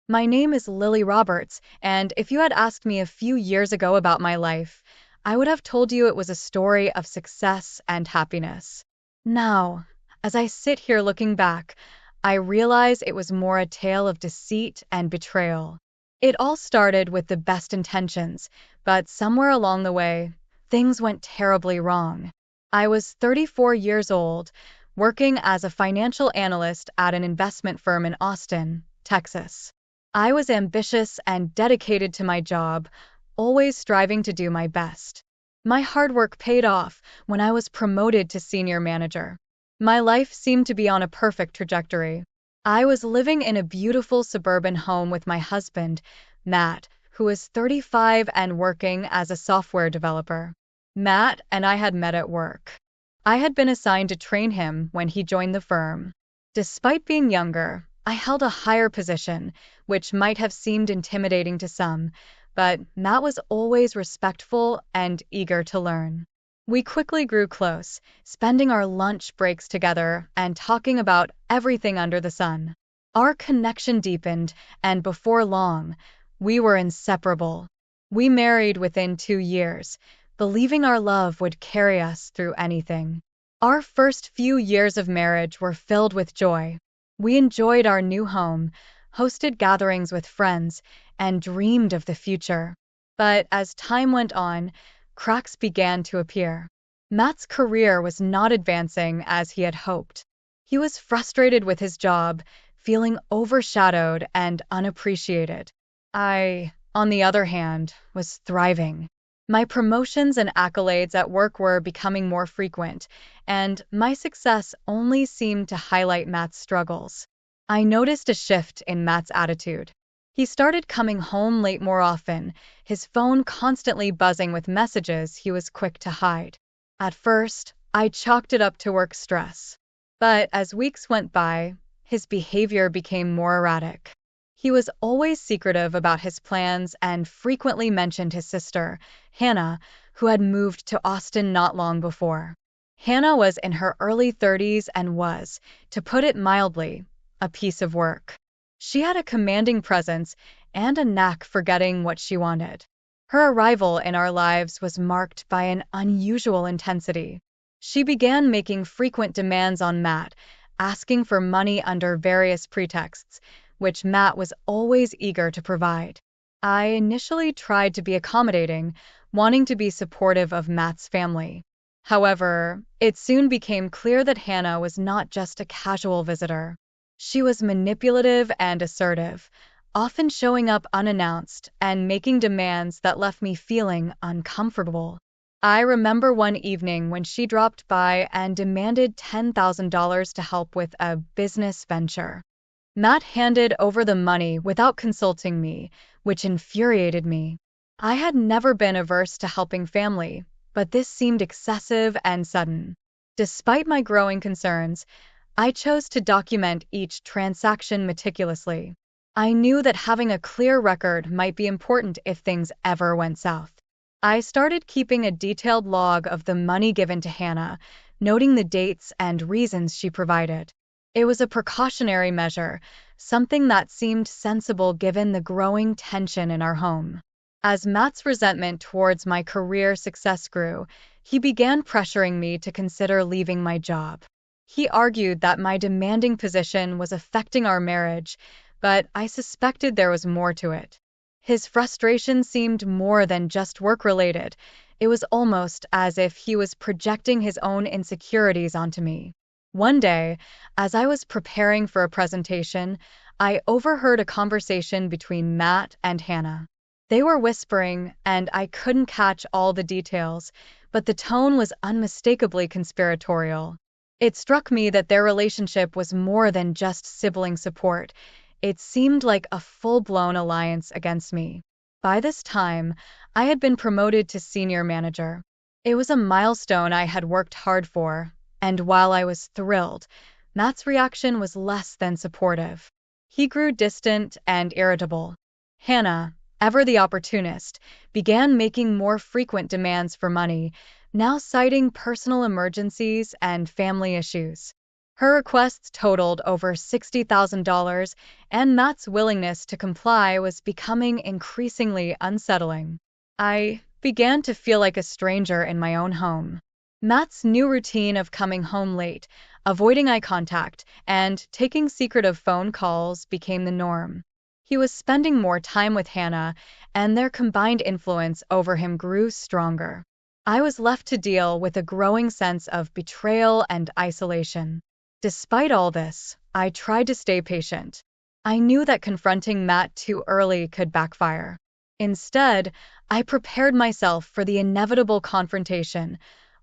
My name is Lily Roberts, and if you had asked me a few years ago about my life, I would have told you it was a story of success and happiness. Now, as I sit here looking back, I realize it was more a tale of deceit and betrayal. It all started with the best intentions, but somewhere along the way, things went terribly wrong. I was 34 years old, working as a financial analyst at an investment firm in Austin, Texas. I was ambitious and dedicated to my job, always striving to do my best. My hard work paid off when I was promoted to senior manager. My life seemed to be on a perfect trajectory. I was living in a beautiful suburban home with my husband, Matt, who was 35 and working as a software developer. Matt and I had met at work. I had been assigned to train him when he joined the firm. Despite being younger, I held a higher position, which might have seemed intimidating to some, but Matt was always respectful and eager to learn. We quickly grew close, spending our lunch breaks together and talking about everything under the sun. Our connection deepened, and before long, we were inseparable. We married within 2 years, believing our love would carry us through anything. Our first few years of marriage were filled with joy. We enjoyed our new home, hosted gatherings with friends, and dreamed of the future. But as time went on, cracks began to appear. Matt's career was not advancing as he had hoped. He was frustrated with his job, feeling overshadowed and unappreciated. I, on the other hand, was thriving. My promotions and accolades at work were becoming more frequent, and my success only seemed to highlight Matt's struggles. I noticed a shift in Matt's attitude. He started coming home late more often, his phone constantly buzzing with messages he was quick to hide. At first, I chalked it up to work stress. But as weeks went by, his behavior became more erratic. He was always secretive about his plans and frequently mentioned his sister, Hannah, who had moved to Austin not long before. Hannah was in her early 30s and was, to put it mildly, a piece of work. She had a commanding presence and a knack for getting what she wanted. Her arrival in our lives was marked by an unusual intensity. She began making frequent demands on Matt, asking for money under various pretexts, which Matt was always eager to provide. I initially tried to be accommodating, wanting to be supportive of Matt's family. However, it soon became clear that Hannah was not just a casual visitor. She was manipulative and assertive, often showing up unannounced and making demands that left me feeling uncomfortable. I remember one evening when she dropped by and demanded $10,000 to help with a business venture. Matt handed over the money without consulting me, which infuriated me. I had never been averse to helping family, but this seemed excessive and sudden. Despite my growing concerns, I chose to document each transaction meticulously. I knew that having a clear record might be important if things ever went south. I started keeping a detailed log of the money given to Hannah, noting the dates and reasons she provided. It was a precautionary measure, something that seemed sensible given the growing tension in our home. As Matt's resentment towards my career success grew, he began pressuring me to consider leaving my job. He argued that my demanding position was affecting our marriage, but I suspected there was more to it. His frustration seemed more than just work-related. It was almost as if he was projecting his own insecurities onto me. One day, as I was preparing for a presentation, I overheard a conversation between Matt and Hannah. They were whispering, and I couldn't catch all the details, but the tone was unmistakably conspiratorial. It struck me that their relationship was more than just sibling support. It seemed like a full-blown alliance against me. By this time, I had been promoted to senior manager. It was a milestone I had worked hard for, and while I was thrilled, Matt's reaction was less than supportive. He grew distant and irritable. Hannah, ever the opportunist, began making more frequent demands for money, now citing personal emergencies and family issues. Her requests totaled over $60,000, and Matt's willingness to comply was becoming increasingly unsettling. I began to feel like a stranger in my own home. Matt's new routine of coming home late, avoiding eye contact, and taking secretive phone calls became the norm. He was spending more time with Hannah, and their combined influence over him grew stronger. I was left to deal with a growing sense of betrayal and isolation. Despite all this, I tried to stay patient. I knew that confronting Matt too early could backfire. Instead, I prepared myself for the inevitable confrontation,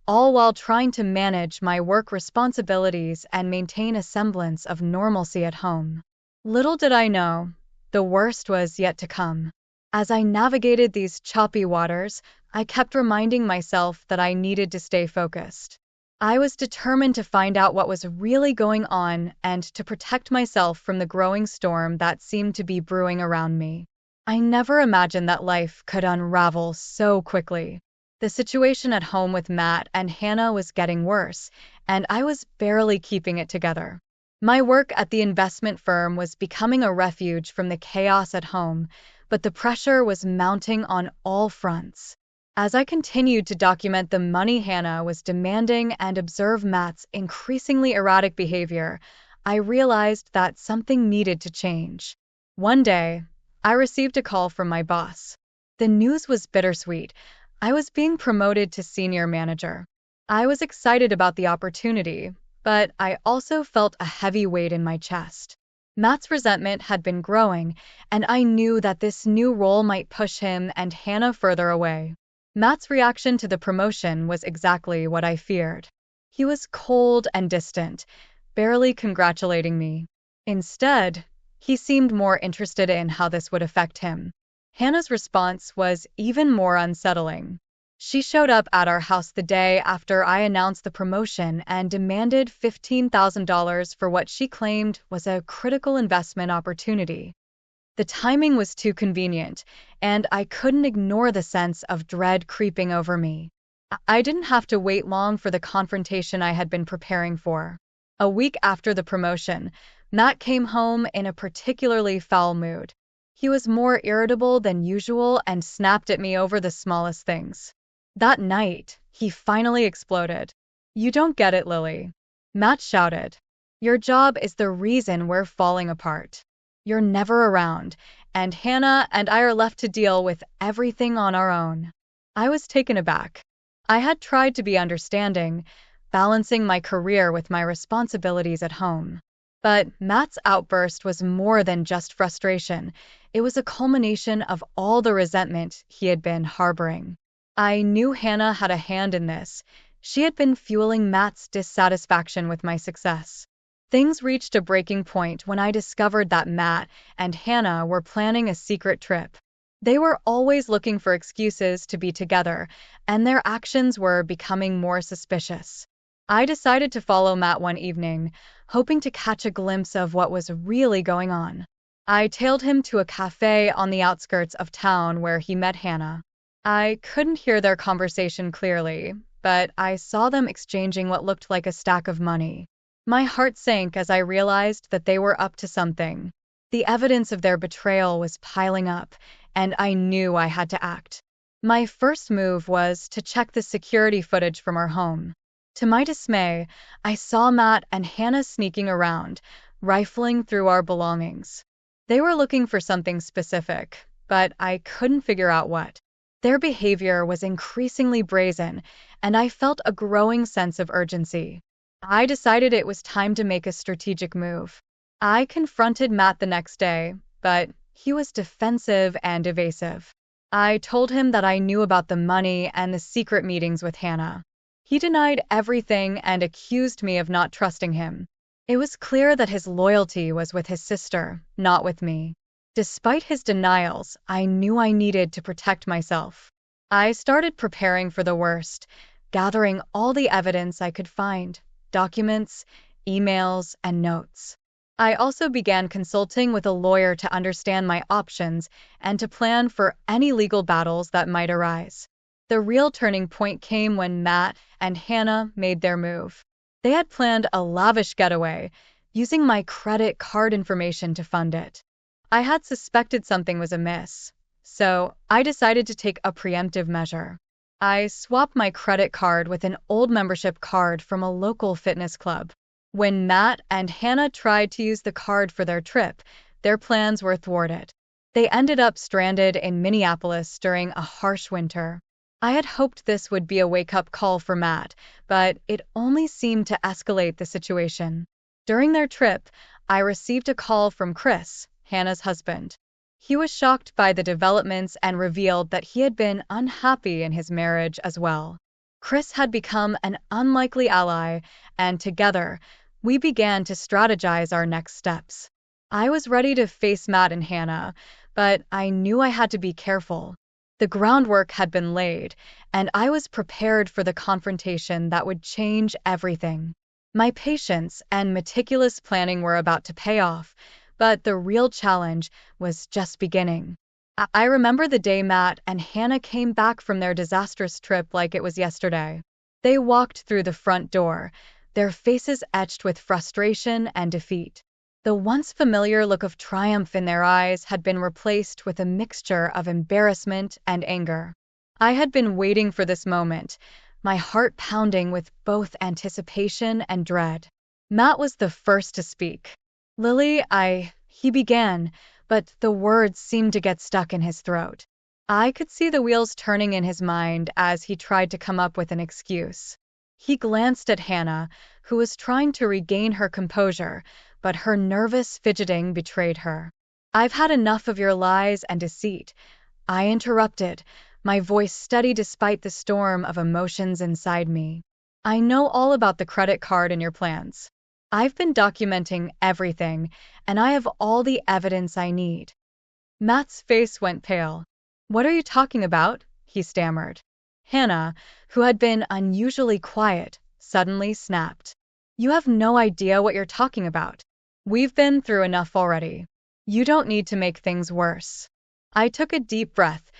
all while trying to manage my work responsibilities and maintain a semblance of normalcy at home. Little did I know, the worst was yet to come. As I navigated these choppy waters, I kept reminding myself that I needed to stay focused. I was determined to find out what was really going on and to protect myself from the growing storm that seemed to be brewing around me. I never imagined that life could unravel so quickly. The situation at home with Matt and Hannah was getting worse, and I was barely keeping it together. My work at the investment firm was becoming a refuge from the chaos at home, but the pressure was mounting on all fronts. As I continued to document the money Hannah was demanding and observe Matt's increasingly erratic behavior, I realized that something needed to change. One day, I received a call from my boss. The news was bittersweet. I was being promoted to senior manager. I was excited about the opportunity, but I also felt a heavy weight in my chest. Matt's resentment had been growing, and I knew that this new role might push him and Hannah further away. Matt's reaction to the promotion was exactly what I feared. He was cold and distant, barely congratulating me. Instead, he seemed more interested in how this would affect him. Hannah's response was even more unsettling. She showed up at our house the day after I announced the promotion and demanded $15,000 for what she claimed was a critical investment opportunity. The timing was too convenient, and I couldn't ignore the sense of dread creeping over me. I didn't have to wait long for the confrontation I had been preparing for. A week after the promotion, Matt came home in a particularly foul mood. He was more irritable than usual and snapped at me over the smallest things. That night, he finally exploded. "You don't get it, Lily," Matt shouted. "Your job is the reason we're falling apart. You're never around, and Hannah and I are left to deal with everything on our own." I was taken aback. I had tried to be understanding, balancing my career with my responsibilities at home. But Matt's outburst was more than just frustration. It was a culmination of all the resentment he had been harboring. I knew Hannah had a hand in this. She had been fueling Matt's dissatisfaction with my success. Things reached a breaking point when I discovered that Matt and Hannah were planning a secret trip. They were always looking for excuses to be together, and their actions were becoming more suspicious. I decided to follow Matt one evening, hoping to catch a glimpse of what was really going on. I tailed him to a cafe on the outskirts of town where he met Hannah. I couldn't hear their conversation clearly, but I saw them exchanging what looked like a stack of money. My heart sank as I realized that they were up to something. The evidence of their betrayal was piling up, and I knew I had to act. My first move was to check the security footage from our home. To my dismay, I saw Matt and Hannah sneaking around, rifling through our belongings. They were looking for something specific, but I couldn't figure out what. Their behavior was increasingly brazen, and I felt a growing sense of urgency. I decided it was time to make a strategic move. I confronted Matt the next day, but he was defensive and evasive. I told him that I knew about the money and the secret meetings with Hannah. He denied everything and accused me of not trusting him. It was clear that his loyalty was with his sister, not with me. Despite his denials, I knew I needed to protect myself. I started preparing for the worst, gathering all the evidence I could find: documents, emails, and notes. I also began consulting with a lawyer to understand my options and to plan for any legal battles that might arise. The real turning point came when Matt and Hannah made their move. They had planned a lavish getaway, using my credit card information to fund it. I had suspected something was amiss, so I decided to take a preemptive measure. I swapped my credit card with an old membership card from a local fitness club. When Matt and Hannah tried to use the card for their trip, their plans were thwarted. They ended up stranded in Minneapolis during a harsh winter. I had hoped this would be a wake-up call for Matt, but it only seemed to escalate the situation. During their trip, I received a call from Chris, Hannah's husband. He was shocked by the developments and revealed that he had been unhappy in his marriage as well. Chris had become an unlikely ally, and together, we began to strategize our next steps. I was ready to face Matt and Hannah, but I knew I had to be careful. The groundwork had been laid, and I was prepared for the confrontation that would change everything. My patience and meticulous planning were about to pay off, but the real challenge was just beginning. I remember the day Matt and Hannah came back from their disastrous trip like it was yesterday. They walked through the front door, their faces etched with frustration and defeat. The once familiar look of triumph in their eyes had been replaced with a mixture of embarrassment and anger. I had been waiting for this moment, my heart pounding with both anticipation and dread. Matt was the first to speak. Lily, he began, but the words seemed to get stuck in his throat. I could see the wheels turning in his mind as he tried to come up with an excuse. He glanced at Hannah, who was trying to regain her composure, but her nervous fidgeting betrayed her. "I've had enough of your lies and deceit," I interrupted, my voice steady despite the storm of emotions inside me. "I know all about the credit card and your plans. I've been documenting everything, and I have all the evidence I need." Matt's face went pale. "What are you talking about?" he stammered. Hannah, who had been unusually quiet, suddenly snapped. "You have no idea what you're talking about. We've been through enough already. You don't need to make things worse." I took a deep breath,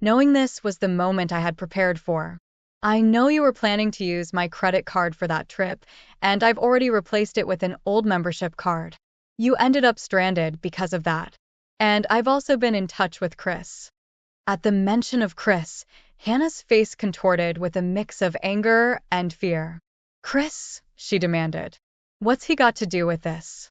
knowing this was the moment I had prepared for. "I know you were planning to use my credit card for that trip, and I've already replaced it with an old membership card. You ended up stranded because of that. And I've also been in touch with Chris." At the mention of Chris, Hannah's face contorted with a mix of anger and fear. "Chris?" she demanded. "What's he got to do with this?"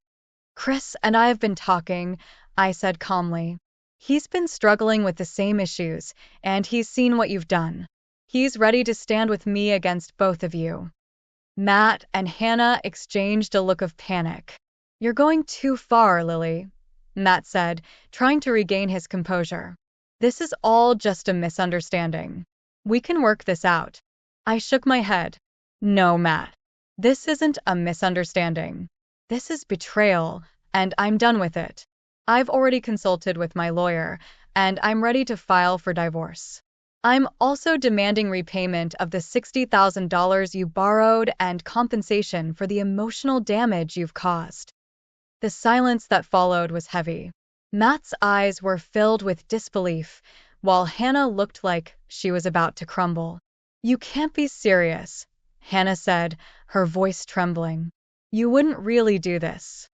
"Chris and I have been talking," I said calmly. "He's been struggling with the same issues, and he's seen what you've done. He's ready to stand with me against both of you." Matt and Hannah exchanged a look of panic. "You're going too far, Lily," Matt said, trying to regain his composure. "This is all just a misunderstanding. We can work this out." I shook my head. "No, Matt. This isn't a misunderstanding. This is betrayal, and I'm done with it. I've already consulted with my lawyer, and I'm ready to file for divorce. I'm also demanding repayment of the $60,000 you borrowed and compensation for the emotional damage you've caused." The silence that followed was heavy. Matt's eyes were filled with disbelief, while Hannah looked like she was about to crumble. "You can't be serious," Hannah said, her voice trembling. "You wouldn't really do this."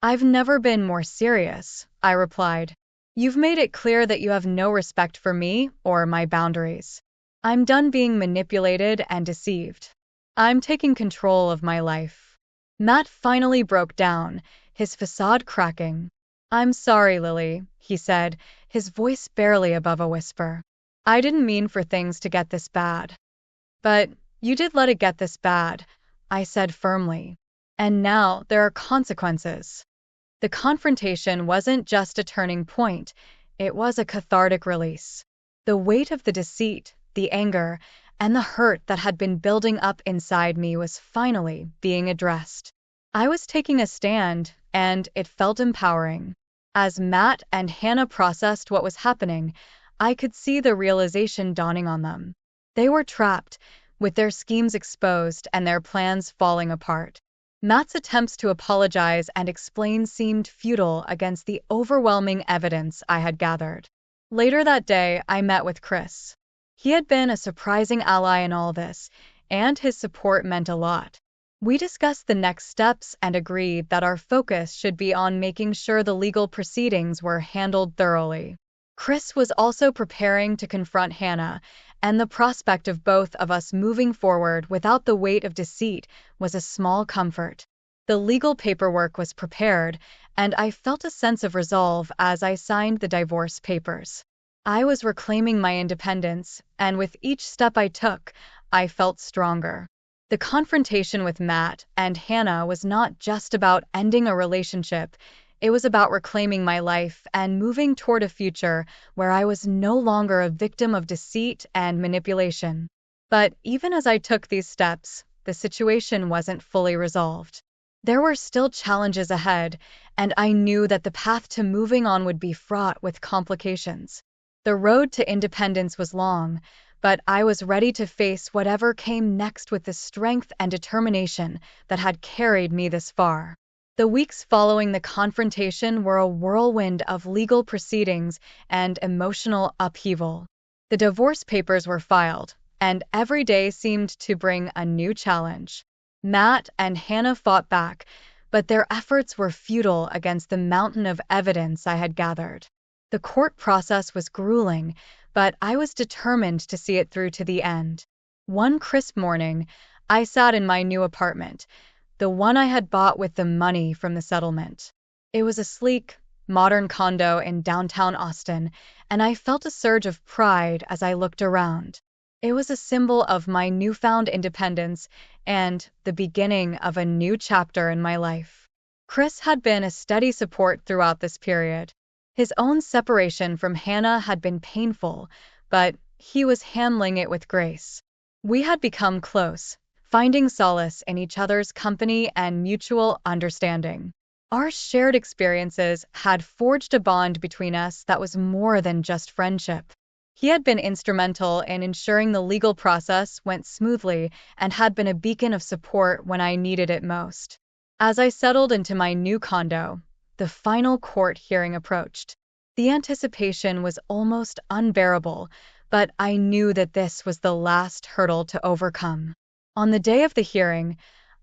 "I've never been more serious," I replied. "You've made it clear that you have no respect for me or my boundaries. I'm done being manipulated and deceived. I'm taking control of my life." Matt finally broke down, his facade cracking. "I'm sorry, Lily," he said, his voice barely above a whisper. "I didn't mean for things to get this bad." "But you did let it get this bad," I said firmly. "And now there are consequences." The confrontation wasn't just a turning point, it was a cathartic release. The weight of the deceit, the anger, and the hurt that had been building up inside me was finally being addressed. I was taking a stand, and it felt empowering. As Matt and Hannah processed what was happening, I could see the realization dawning on them. They were trapped, with their schemes exposed and their plans falling apart. Matt's attempts to apologize and explain seemed futile against the overwhelming evidence I had gathered. Later that day, I met with Chris. He had been a surprising ally in all this, and his support meant a lot. We discussed the next steps and agreed that our focus should be on making sure the legal proceedings were handled thoroughly. Chris was also preparing to confront Hannah, and the prospect of both of us moving forward without the weight of deceit was a small comfort. The legal paperwork was prepared, and I felt a sense of resolve as I signed the divorce papers. I was reclaiming my independence, and with each step I took, I felt stronger. The confrontation with Matt and Hannah was not just about ending a relationship, it was about reclaiming my life and moving toward a future where I was no longer a victim of deceit and manipulation. But even as I took these steps, the situation wasn't fully resolved. There were still challenges ahead, and I knew that the path to moving on would be fraught with complications. The road to independence was long, but I was ready to face whatever came next with the strength and determination that had carried me this far. The weeks following the confrontation were a whirlwind of legal proceedings and emotional upheaval. The divorce papers were filed, and every day seemed to bring a new challenge. Matt and Hannah fought back, but their efforts were futile against the mountain of evidence I had gathered. The court process was grueling, but I was determined to see it through to the end. One crisp morning, I sat in my new apartment, the one I had bought with the money from the settlement. It was a sleek, modern condo in downtown Austin, and I felt a surge of pride as I looked around. It was a symbol of my newfound independence and the beginning of a new chapter in my life. Chris had been a steady support throughout this period. His own separation from Hannah had been painful, but he was handling it with grace. We had become close, finding solace in each other's company and mutual understanding. Our shared experiences had forged a bond between us that was more than just friendship. He had been instrumental in ensuring the legal process went smoothly and had been a beacon of support when I needed it most. As I settled into my new condo, the final court hearing approached. The anticipation was almost unbearable, but I knew that this was the last hurdle to overcome. On the day of the hearing,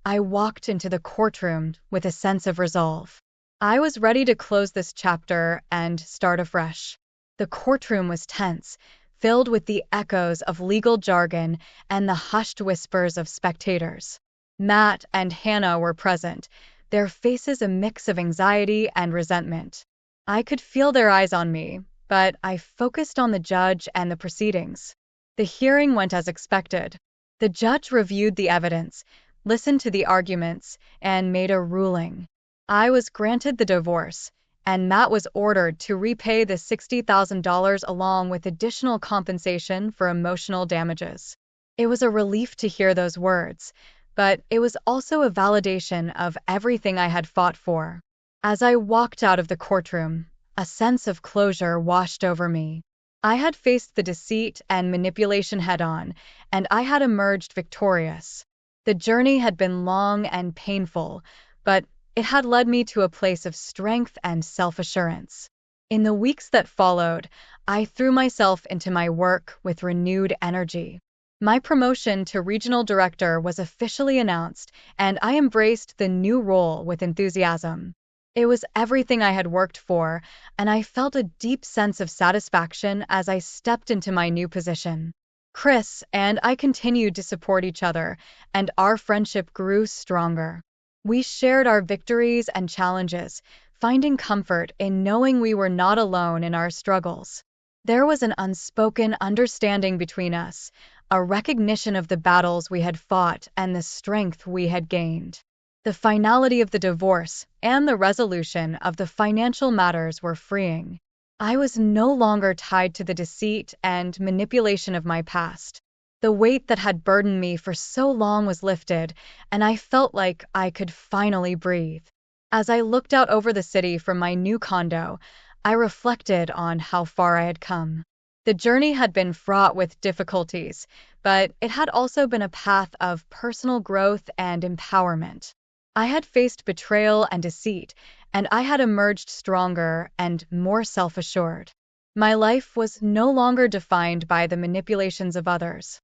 I walked into the courtroom with a sense of resolve. I was ready to close this chapter and start afresh. The courtroom was tense, filled with the echoes of legal jargon and the hushed whispers of spectators. Matt and Hannah were present, their faces a mix of anxiety and resentment. I could feel their eyes on me, but I focused on the judge and the proceedings. The hearing went as expected. The judge reviewed the evidence, listened to the arguments, and made a ruling. I was granted the divorce, and Matt was ordered to repay the $60,000 along with additional compensation for emotional damages. It was a relief to hear those words, but it was also a validation of everything I had fought for. As I walked out of the courtroom, a sense of closure washed over me. I had faced the deceit and manipulation head-on, and I had emerged victorious. The journey had been long and painful, but it had led me to a place of strength and self-assurance. In the weeks that followed, I threw myself into my work with renewed energy. My promotion to regional director was officially announced, and I embraced the new role with enthusiasm. It was everything I had worked for, and I felt a deep sense of satisfaction as I stepped into my new position. Chris and I continued to support each other, and our friendship grew stronger. We shared our victories and challenges, finding comfort in knowing we were not alone in our struggles. There was an unspoken understanding between us, a recognition of the battles we had fought and the strength we had gained. The finality of the divorce and the resolution of the financial matters were freeing. I was no longer tied to the deceit and manipulation of my past. The weight that had burdened me for so long was lifted, and I felt like I could finally breathe. As I looked out over the city from my new condo, I reflected on how far I had come. The journey had been fraught with difficulties, but it had also been a path of personal growth and empowerment. I had faced betrayal and deceit, and I had emerged stronger and more self-assured. My life was no longer defined by the manipulations of others.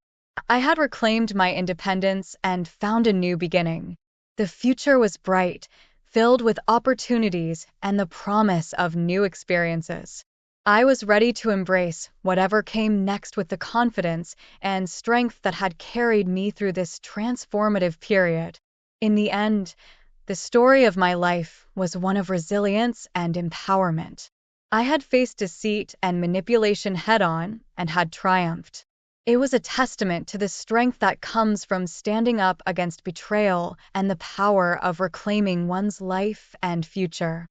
I had reclaimed my independence and found a new beginning. The future was bright, filled with opportunities and the promise of new experiences. I was ready to embrace whatever came next with the confidence and strength that had carried me through this transformative period. In the end, the story of my life was one of resilience and empowerment. I had faced deceit and manipulation head on and had triumphed. It was a testament to the strength that comes from standing up against betrayal and the power of reclaiming one's life and future.